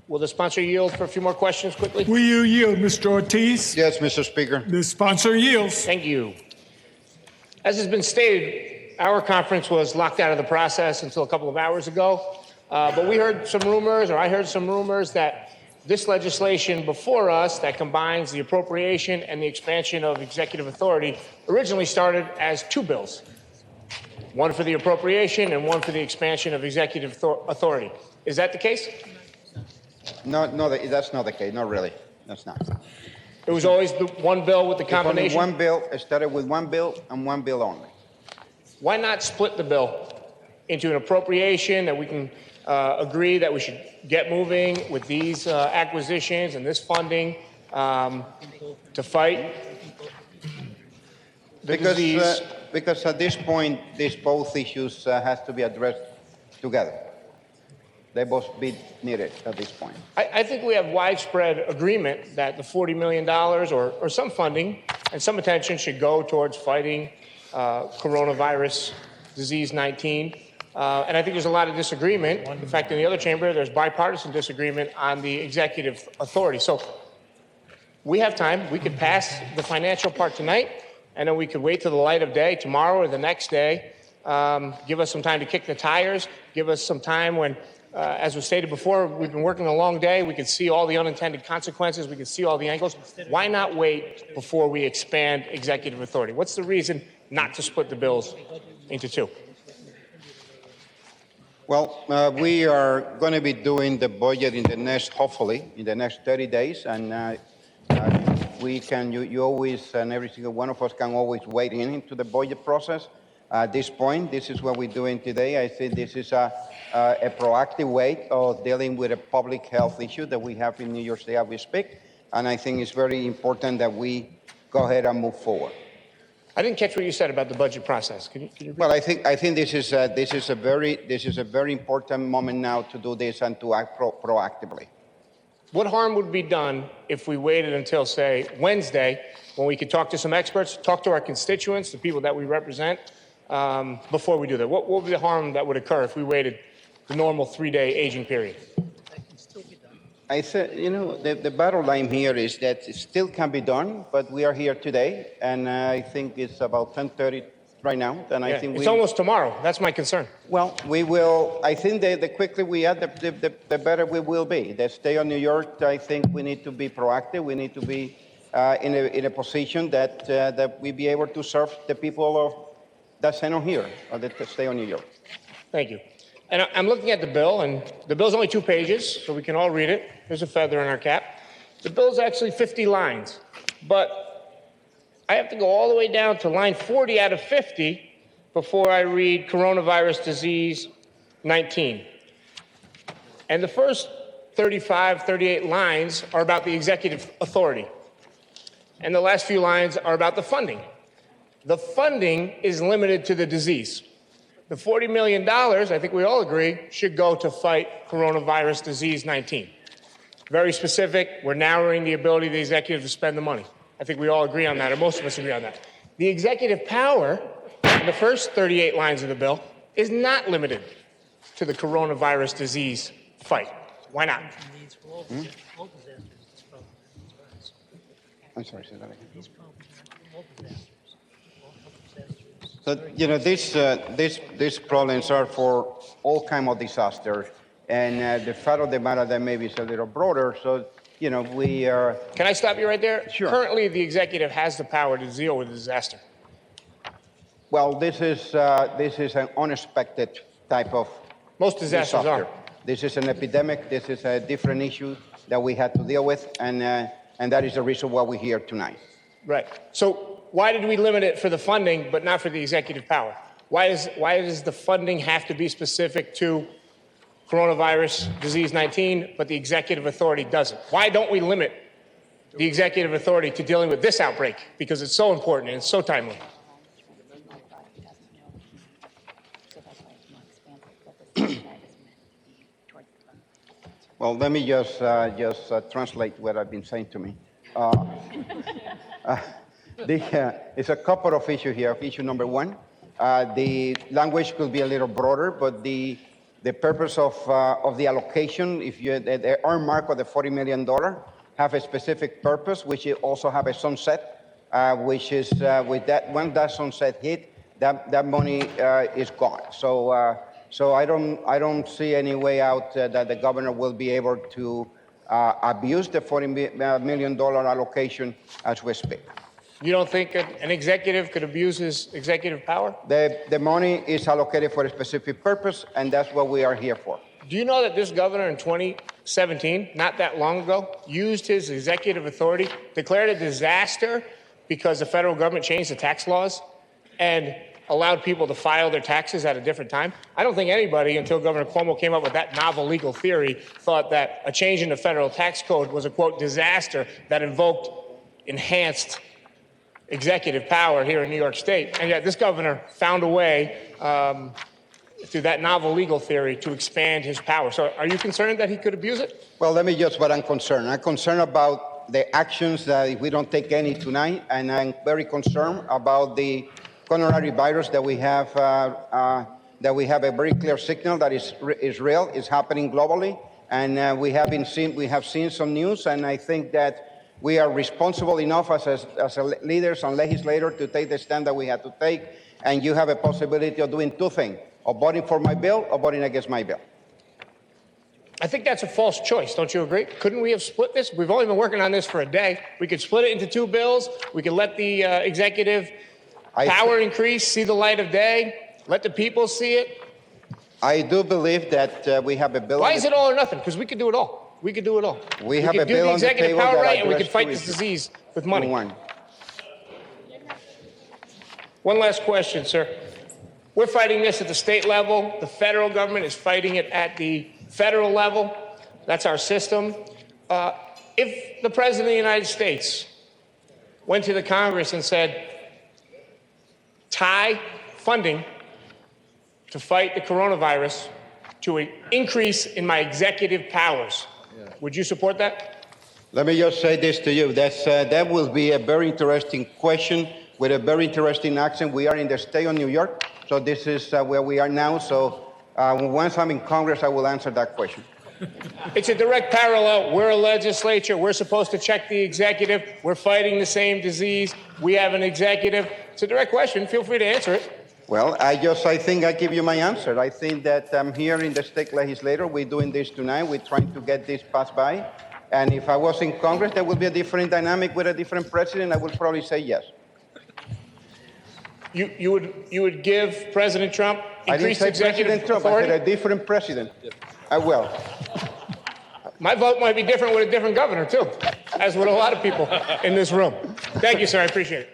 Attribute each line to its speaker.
Speaker 1: Will the sponsor yield for a few more questions quickly?
Speaker 2: Will you yield, Mr. Ortiz?
Speaker 3: Yes, Mr. Speaker.
Speaker 2: The sponsor yields.
Speaker 1: Thank you. As has been stated, our conference was locked out of the process until a couple of hours ago. But we heard some rumors, or I heard some rumors, that this legislation before us that combines the appropriation and the expansion of executive authority originally started as two bills. One for the appropriation and one for the expansion of executive authority. Is that the case?
Speaker 3: No, that's not the case. Not really. That's not.
Speaker 1: It was always the one bill with the combination?
Speaker 3: Only one bill. It started with one bill and one bill only.
Speaker 1: Why not split the bill into an appropriation that we can agree that we should get moving with these acquisitions and this funding to fight the disease?
Speaker 3: Because at this point, these both issues has to be addressed together. They both be needed at this point.
Speaker 1: I think we have widespread agreement that the $40 million or some funding and some attention should go towards fighting coronavirus disease 19. And I think there's a lot of disagreement. In fact, in the other chamber, there's bipartisan disagreement on the executive authority. So we have time. We could pass the financial part tonight, and then we could wait till the light of day tomorrow or the next day. Give us some time to kick the tires. Give us some time when, as was stated before, we've been working a long day. We could see all the unintended consequences. We could see all the angles. Why not wait before we expand executive authority? What's the reason not to split the bills into two?
Speaker 3: Well, we are going to be doing the budget hopefully, in the next 30 days. And we can, you always, and every single one of us can always wade into the budget process. At this point, this is what we're doing today. I think this is a proactive way of dealing with a public health issue that we have in New York State as we speak. And I think it's very important that we go ahead and move forward.
Speaker 1: I didn't catch what you said about the budget process. Can you repeat?
Speaker 3: Well, I think this is a very important moment now to do this and to act proactively.
Speaker 1: What harm would be done if we waited until, say, Wednesday, when we could talk to some experts, talk to our constituents, the people that we represent, before we do that? What would be the harm that would occur if we waited the normal 3-day aging period?
Speaker 3: I said, the bottom line here is that it still can be done, but we are here today, and I think it's about 10:30 right now. And I think
Speaker 1: it's almost tomorrow. That's my concern.
Speaker 3: Well, we will. I think the quicker we add, the better we will be. The state of New York, I think we need to be proactive. We need to be in a position that we be able to serve the people of that center here, or the state of New York.
Speaker 1: Thank you. And I'm looking at the bill, and the bill's only 2 pages, so we can all read it. There's a feather in our cap. The bill's actually 50 lines, but I have to go all the way down to line 40 out of 50 before I read coronavirus disease 19. And the first 35, 38 lines are about the executive authority. And the last few lines are about the funding. The funding is limited to the disease. The $40 million, I think we all agree, should go to fight coronavirus disease 19. Very specific. We're narrowing the ability of the executive to spend the money. I think we all agree on that, or most of us agree on that. The executive power in the first 38 lines of the bill is not limited to the coronavirus disease fight. Why not?
Speaker 3: I'm sorry, say that again. So, these problems are for all kinds of disasters, and the fact of the matter that maybe it's a little broader. So, we are.
Speaker 1: Can I stop you right there?
Speaker 3: Sure.
Speaker 1: Currently, the executive has the power to deal with a disaster.
Speaker 3: Well, this is an unexpected type of.
Speaker 1: Most disasters
Speaker 3: disaster.
Speaker 1: are.
Speaker 3: This is an epidemic. This is a different issue that we had to deal with, and that is the reason why we're here tonight.
Speaker 1: Right. So. Why did we limit it for the funding, but not for the executive power? Why does the funding have to be specific to coronavirus disease 19, but the executive authority doesn't? Why don't we limit the executive authority to dealing with this outbreak? Because it's so important and it's so timely.
Speaker 3: Well, let me just translate what I've been saying to me. It's a couple of issues here. Issue number one, the language could be a little broader, but the The purpose of the allocation, if you the earn mark of the $40 million, have a specific purpose, which it also have a sunset, which is with that when that sunset hit, that money is gone. So I don't see any way out that the governor will be able to abuse the $40 million allocation as we speak.
Speaker 1: You don't think an executive could abuse his executive power?
Speaker 3: The money is allocated for a specific purpose, and that's what we are here for.
Speaker 1: Do you know that this governor in 2017, not that long ago, used his executive authority, declared a disaster because the federal government changed the tax laws and allowed people to file their taxes at a different time? I don't think anybody, until Governor Cuomo came up with that novel legal theory, thought that a change in the federal tax code was a, quote, disaster that invoked enhanced executive power here in New York State. And yet this governor found a way through that novel legal theory to expand his power. So are you concerned that he could abuse it?
Speaker 3: Well, let me just what I'm concerned. I'm concerned about the actions that if we don't take any tonight, and I'm very concerned about the coronavirus that we have a very clear signal that is real, is happening globally, and we have seen some news, and I think that we are responsible enough as leaders and legislators to take the stand that we have to take, and you have a possibility of doing two things, of voting for my bill or voting against my bill.
Speaker 1: I think that's a false choice. Don't you agree? Couldn't we have split this? We've only been working on this for a day. We could split it into two bills. We could let the executive power increase, see the light of day, let the people see it.
Speaker 3: I do believe that we have a bill.
Speaker 1: Why is it all or nothing? Because we could do it all. We could do it all.
Speaker 3: We have
Speaker 1: could
Speaker 3: a
Speaker 1: do
Speaker 3: bill
Speaker 1: the
Speaker 3: on the
Speaker 1: executive
Speaker 3: table
Speaker 1: power
Speaker 3: that
Speaker 1: right, and we
Speaker 3: address
Speaker 1: could fight
Speaker 3: two
Speaker 1: this
Speaker 3: issues.
Speaker 1: disease with money.
Speaker 3: One
Speaker 1: last question, sir. We're fighting this at the state level. The federal government is fighting it at the federal level. That's our system. If the President of the United States went to the Congress and said, tie funding to fight the coronavirus to an increase in my executive powers, would you support that?
Speaker 3: Let me just say this to you. That will be a very interesting question with a very interesting accent. We are in the state of New York, so this is where we are now. So once I'm in Congress, I will answer that question.
Speaker 1: It's a direct parallel. We're a legislature. We're supposed to check the executive. We're fighting the same disease. We have an executive. It's a direct question. Feel free to answer it.
Speaker 3: Well, I think I give you my answer. I think that I'm here in the state legislature. We're doing this tonight. We're trying to get this passed by. And if I was in Congress, there would be a different dynamic with a different president. I would probably say yes.
Speaker 1: You would give President Trump increased
Speaker 3: I didn't say
Speaker 1: executive
Speaker 3: President Trump.
Speaker 1: authority?
Speaker 3: I said a different president. I will.
Speaker 1: My vote might be different with a different governor, too, as with a lot of people in this room. Thank you, sir. I appreciate it.